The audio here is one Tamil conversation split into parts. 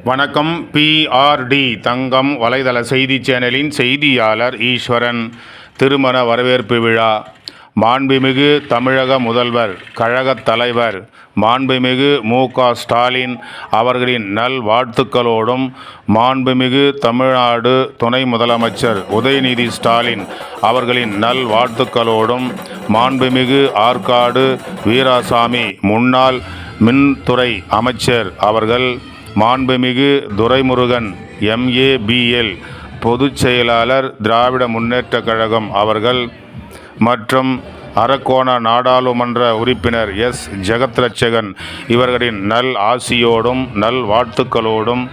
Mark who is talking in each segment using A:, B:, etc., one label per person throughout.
A: வணக்கம். PRD தங்கம் வலைதள செய்தி சேனலின் செய்தியாளர் ஈஸ்வரன். திருமண வரவேற்பு விழா. மாண்புமிகு தமிழக முதல்வர், கழகத் தலைவர் மாண்புமிகு மு.க. ஸ்டாலின் அவர்களின் நல்வாழ்த்துக்களோடும், மாண்புமிகு தமிழ்நாடு துணை முதலமைச்சர் உதயநிதி ஸ்டாலின் அவர்களின் நல்வாழ்த்துக்களோடும், மாண்புமிகு ஆற்காடு வீராசாமி முன்னாள் மின்துறை அமைச்சர் அவர்கள், மாண்புமிகு துரைமுருகன் MABL பொதுச் செயலாளர் திராவிட முன்னேற்றக் கழகம் அவர்கள் மற்றும் அரக்கோண நாடாளுமன்ற உறுப்பினர் ஜெகத்ரட்சகன் இவர்களின் நல் ஆசியோடும் நல் வாழ்த்துக்களோடும்,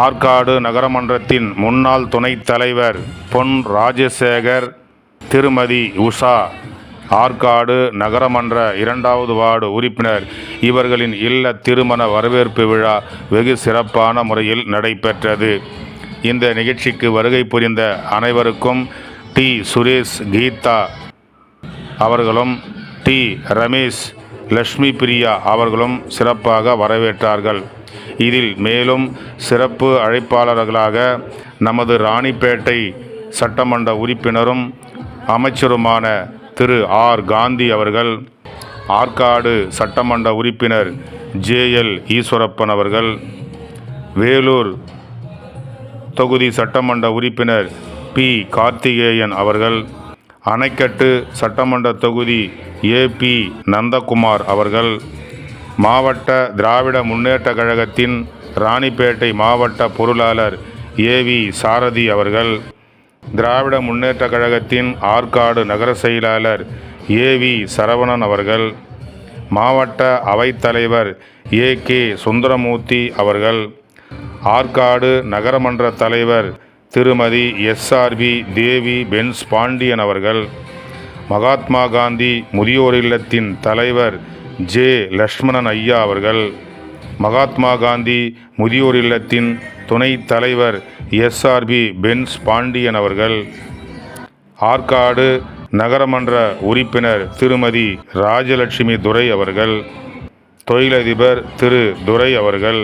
A: ஆற்காடு நகரமன்றத்தின் முன்னாள் துணைத் தலைவர் பொன் ராஜசேகர், திருமதி உஷா, ஆற்காடு நகரமன்ற 2வது வார்டு உறுப்பினர் இவர்களின் இல்ல திருமண வரவேற்பு விழா வெகு சிறப்பான முறையில் நடைபெற்றது. இந்த நிகழ்ச்சிக்கு வருகை புரிந்த அனைவருக்கும் சுரேஷ் கீதா அவர்களும் ரமேஷ் லட்சுமி பிரியா அவர்களும் சிறப்பாக வரவேற்றார்கள். இதில் மேலும் சிறப்பு அழைப்பாளர்களாக நமது ராணிப்பேட்டை சட்டமன்ற உறுப்பினரும் அமைச்சருமான திரு R. காந்தி அவர்கள், ஆற்காடு சட்டமன்ற உறுப்பினர் JL. ஈஸ்வரப்பன் அவர்கள், வேலூர் தொகுதி சட்டமன்ற உறுப்பினர் P. கார்த்திகேயன் அவர்கள், அணைக்கட்டு சட்டமன்ற தொகுதி AP. நந்தகுமார் அவர்கள், மாவட்ட திராவிட முன்னேற்ற கழகத்தின் ராணிப்பேட்டை மாவட்ட பொருளாளர் AV. சாரதி அவர்கள், திராவிட முன்னேற்ற கழகத்தின் ஆற்காடு நகர செயலாளர் AV. சரவணன் அவர்கள், மாவட்ட அவைத்தலைவர் AK. சுந்தரமூர்த்தி அவர்கள், ஆற்காடு நகரமன்ற தலைவர் திருமதி SRB. தேவி பென்ஸ் பாண்டியன் அவர்கள், மகாத்மா காந்தி முதியோர் இல்லத்தின் தலைவர் J. லட்சுமணன் ஐயா அவர்கள், மகாத்மா காந்தி முதியோர் இல்லத்தின் துணைத் தலைவர் SRB. பென்ஸ் பாண்டியன் அவர்கள், ஆற்காடு நகரமன்ற உறுப்பினர் திருமதி ராஜலட்சுமி துரை அவர்கள், தொழிலதிபர் திரு துரை அவர்கள்,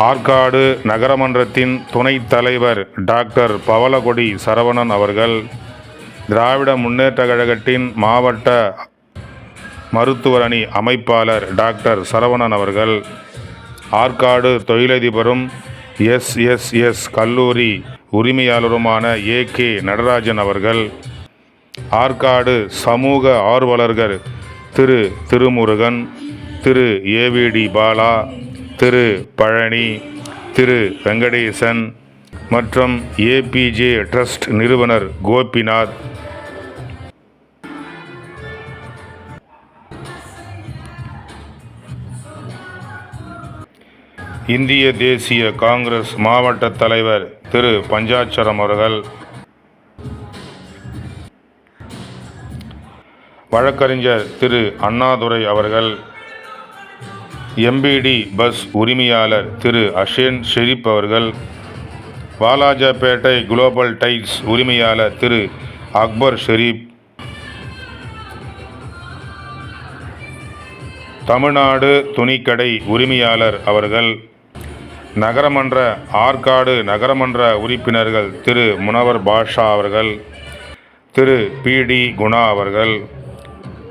A: ஆற்காடு நகரமன்றத்தின் துணைத் தலைவர் டாக்டர் பவளக்கொடி சரவணன் அவர்கள், திராவிட முன்னேற்ற கழகத்தின் மாவட்ட மருத்துவர் அணி அமைப்பாளர் டாக்டர் சரவணன் அவர்கள், ஆற்காடு தொழிலதிபரும் SSS கல்லூரி உரிமையாளருமான AK. நடராஜன் அவர்கள், ஆற்காடு சமூக ஆர்வலர்கள் திரு திருமுருகன், திரு AVD பாலா, திரு பழனி, திரு வெங்கடேசன் மற்றும் APJ ட்ரஸ்ட் நிறுவனர் கோபிநாத், இந்திய தேசிய காங்கிரஸ் மாவட்ட தலைவர் திரு பஞ்சாட்சரம் அவர்கள், வழக்கறிஞர் திரு அண்ணாதுரை அவர்கள், MBD பஸ் உரிமையாளர் திரு அஷேன் ஷெரீப் அவர்கள், வாலாஜாபேட்டை குளோபல் டைல்ஸ் உரிமையாளர் திரு அக்பர் ஷெரீப், தமிழ்நாடு துணிக்கடை உரிமையாளர் அவர்கள், நகரமன்ற ஆற்காடு நகரமன்ற உறுப்பினர்கள் திரு முனவர் பாஷா அவர்கள், திரு PD. குணா அவர்கள்,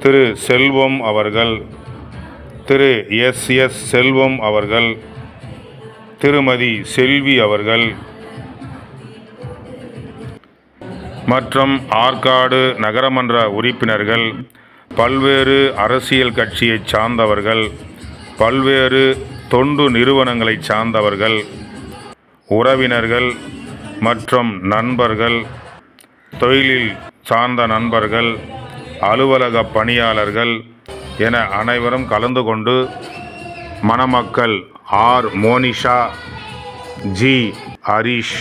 A: திரு செல்வம் அவர்கள், திரு SS. செல்வம் அவர்கள், திருமதி செல்வி அவர்கள் மற்றும் ஆற்காடு நகரமன்ற உறுப்பினர்கள், பல்வேறு அரசியல் கட்சியைச் சார்ந்தவர்கள், பல்வேறு தொண்டு நிறுவனங்களை சார்ந்தவர்கள், உறவினர்கள் மற்றும் நண்பர்கள், தொழிலில் சார்ந்த நண்பர்கள், அலுவலக பணியாளர்கள் என அனைவரும் கலந்து கொண்டு மணமக்கள் R. மோனிஷா, G. ஹரிஷ்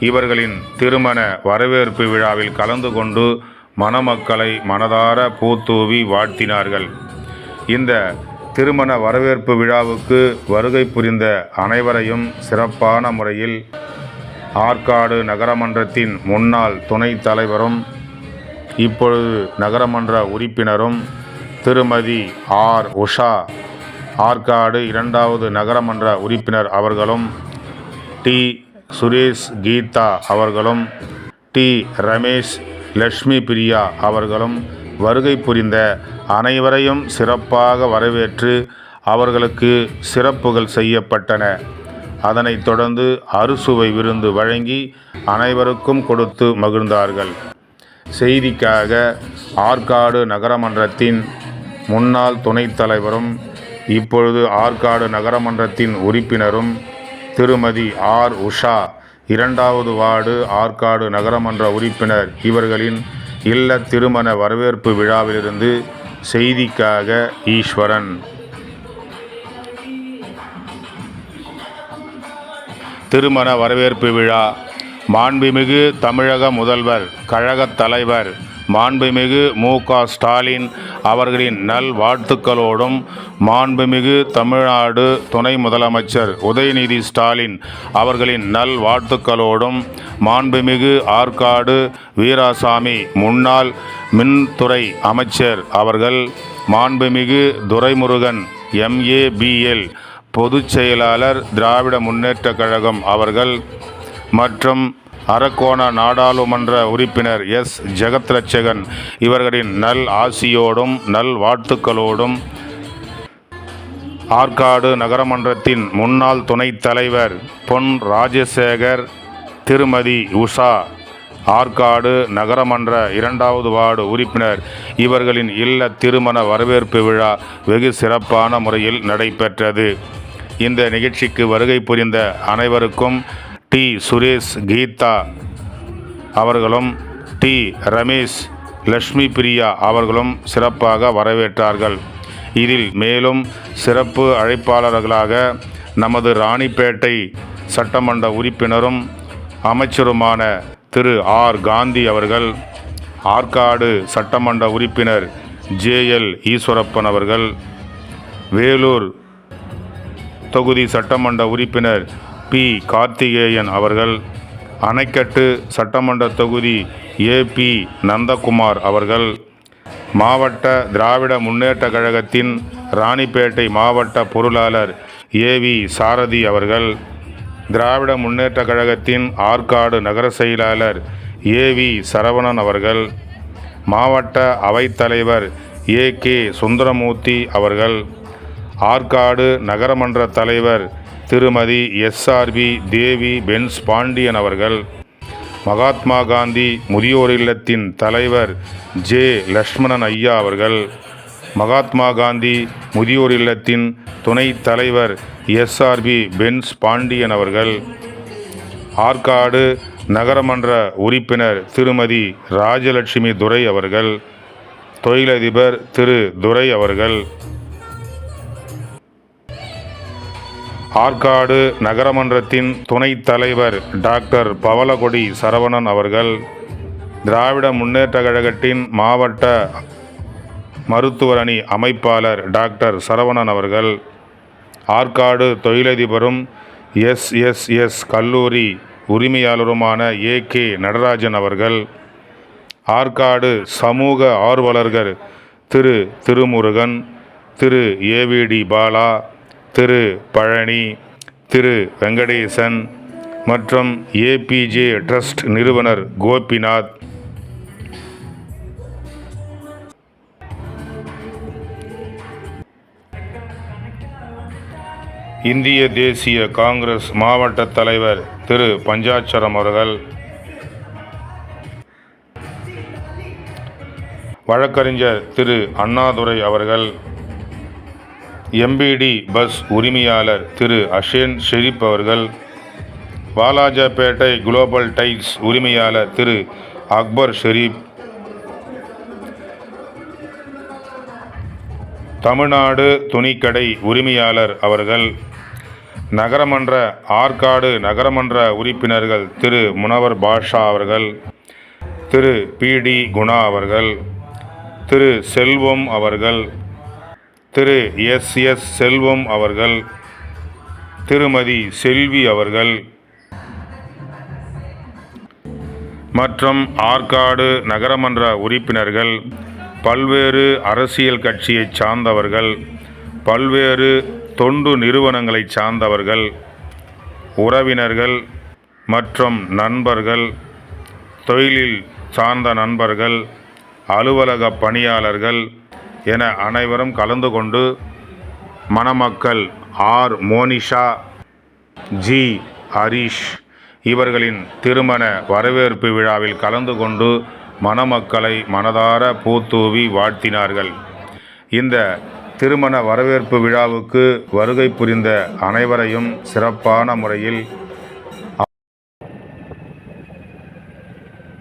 A: இவர்களின் திருமண வரவேற்பு விழாவில் கலந்து கொண்டு மணமக்களை மனதார பூத்தூவி வாழ்த்தினார்கள். இந்த திருமண வரவேற்பு விழாவுக்கு வருகை புரிந்த அனைவரையும் சிறப்பான முறையில் ஆற்காடு நகரமன்றத்தின் முன்னாள் துணைத் தலைவரும் இப்பொழுது நகரமன்ற உறுப்பினரும் திருமதி ஆர். உஷா ஆற்காடு 2வது நகரமன்ற உறுப்பினர் அவர்களும், டி. சுரேஷ் கீதா அவர்களும், டி. ரமேஷ் லட்சுமி பிரியா அவர்களும் வருகை புரிந்த அனைவரையும் சிறப்பாக வரவேற்று அவர்களுக்கு சிறப்புகள் செய்யப்பட்டன. அதனைத் தொடர்ந்து அறுசுவை விருந்து வழங்கி அனைவருக்கும் கொடுத்து மகிழ்ந்தார்கள். செய்திக்காக ஆற்காடு நகரமன்றத்தின் முன்னாள் துணைத் தலைவரும் இப்பொழுது ஆற்காடு நகரமன்றத்தின் உறுப்பினரும் திருமதி ஆர். உஷா 2வது வார்டு ஆற்காடு நகரமன்ற உறுப்பினர் இவர்களின் இல்ல திருமண வரவேற்பு விழாவிலிருந்து செய்திக்காக ஈஸ்வரன். திருமண வரவேற்பு விழா மாண்புமிகு தமிழக முதல்வர், கழகத் தலைவர் மாண்புமிகு மு. க. ஸ்டாலின் அவர்களின் நல்வாழ்த்துக்களோடும், மாண்புமிகு தமிழ்நாடு துணை முதலமைச்சர் உதயநிதி ஸ்டாலின் அவர்களின் நல்வாழ்த்துக்களோடும், மாண்புமிகு ஆற்காடு வீராசாமி முன்னாள் மின்துறை அமைச்சர் அவர்கள், மாண்புமிகு துரைமுருகன் MA BL பொதுச் செயலாளர் திராவிட முன்னேற்றக் கழகம் அவர்கள் மற்றும் அரக்கோண நாடாளுமன்ற உறுப்பினர் S. ஜெகத்ரட்சகன் இவர்களின் நல் ஆசியோடும் நல் வாழ்த்துக்களோடும், ஆற்காடு நகரமன்றத்தின் முன்னாள் துணைத் தலைவர் பொன் ராஜசேகர், திருமதி உஷா ஆற்காடு நகரமன்ற 2வது வார்டு உறுப்பினர் இவர்களின் இல்ல திருமண வரவேற்பு விழா வெகு சிறப்பான முறையில் நடைபெற்றது. இந்த நிகழ்ச்சிக்கு வருகை புரிந்த அனைவருக்கும் டி. சுரேஷ் கீதா அவர்களும், டி. ரமேஷ் லட்சுமி பிரியா அவர்களும் சிறப்பாக வரவேற்றார்கள். இதில் மேலும் சிறப்பு அழைப்பாளர்களாக நமது ராணிப்பேட்டை சட்டமன்ற உறுப்பினரும் அமைச்சருமான திரு ஆர். காந்தி அவர்கள், ஆற்காடு சட்டமன்ற உறுப்பினர் JL ஈஸ்வரப்பன் அவர்கள், வேலூர் தொகுதி சட்டமன்ற உறுப்பினர் P. கார்த்திகேயன் அவர்கள், அணைக்கட்டு சட்டமன்ற தொகுதி AP நந்தகுமார் அவர்கள், மாவட்ட திராவிட முன்னேற்ற கழகத்தின் ராணிப்பேட்டை மாவட்ட பொருளாளர் AV சாரதி அவர்கள், திராவிட முன்னேற்ற கழகத்தின் ஆற்காடு நகர செயலாளர் AV சரவணன் அவர்கள், மாவட்ட அவைத்தலைவர் AK சுந்தரமூர்த்தி அவர்கள், ஆற்காடு நகரமன்ற தலைவர் திருமதி SRB தேவி பென்ஸ் பாண்டியன் அவர்கள், மகாத்மா காந்தி முதியோர் இல்லத்தின் தலைவர் J. லட்சுமணன் ஐயா அவர்கள், மகாத்மா காந்தி முதியோர் இல்லத்தின் துணைத் தலைவர் SRB பென்ஸ் பாண்டியன் அவர்கள், ஆற்காடு நகரமன்ற உறுப்பினர் திருமதி ராஜலட்சுமி துரை அவர்கள், தொழிலதிபர் திரு துரை அவர்கள், ஆற்காடு நகரமன்றத்தின் துணைத் தலைவர் டாக்டர் பவளக்கொடி சரவணன் அவர்கள், திராவிட முன்னேற்ற கழகத்தின் மாவட்ட மருத்துவர் அணி அமைப்பாளர் டாக்டர் சரவணன் அவர்கள், ஆற்காடு தொழிலதிபரும் SSS கல்லூரி உரிமையாளருமான AK நடராஜன் அவர்கள், ஆற்காடு சமூக ஆர்வலர்கள் திரு திருமுருகன், திரு AVD பாலா, திரு பழனி, திரு வெங்கடேசன் மற்றும் APJ ட்ரஸ்ட் நிறுவனர் கோபிநாத், இந்திய தேசிய காங்கிரஸ் மாவட்ட தலைவர் திரு பஞ்சாட்சரம் அவர்கள், வழக்கறிஞர் திரு அண்ணாதுரை அவர்கள், MBD பஸ் உரிமையாளர் திரு அஷேன் ஷெரீப் அவர்கள், வாலாஜாபேட்டை குளோபல் டைல்ஸ் உரிமையாளர் திரு அக்பர் ஷெரீப், தமிழ்நாடு துணிக்கடை உரிமையாளர் அவர்கள், நகரமன்ற ஆற்காடு நகரமன்ற உறுப்பினர்கள் திரு முனவர் பாஷா அவர்கள், திரு PD குணா அவர்கள், திரு செல்வம் அவர்கள், திரு SS செல்வம் அவர்கள், திருமதி செல்வி அவர்கள் மற்றும் ஆற்காடு நகரமன்ற உறுப்பினர்கள் பல்வேறு அரசியல் கட்சியைச் சார்ந்தவர்கள், பல்வேறு தொண்டு நிறுவனங்களைச் சார்ந்தவர்கள், உறவினர்கள் மற்றும் நண்பர்கள், தொழிலில் சார்ந்த நண்பர்கள், அலுவலக பணியாளர்கள் என அனைவரும் கலந்து கொண்டு மணமக்கள் ஆர் மோனிஷா, ஜி ஹரிஷ் இவர்களின் திருமண வரவேற்பு விழாவில் கலந்து கொண்டு மணமக்களை மனதார பூத்தூவி வாழ்த்தினார்கள். இந்த திருமண வரவேற்பு விழாவுக்கு வருகை புரிந்த அனைவரையும் சிறப்பான முறையில்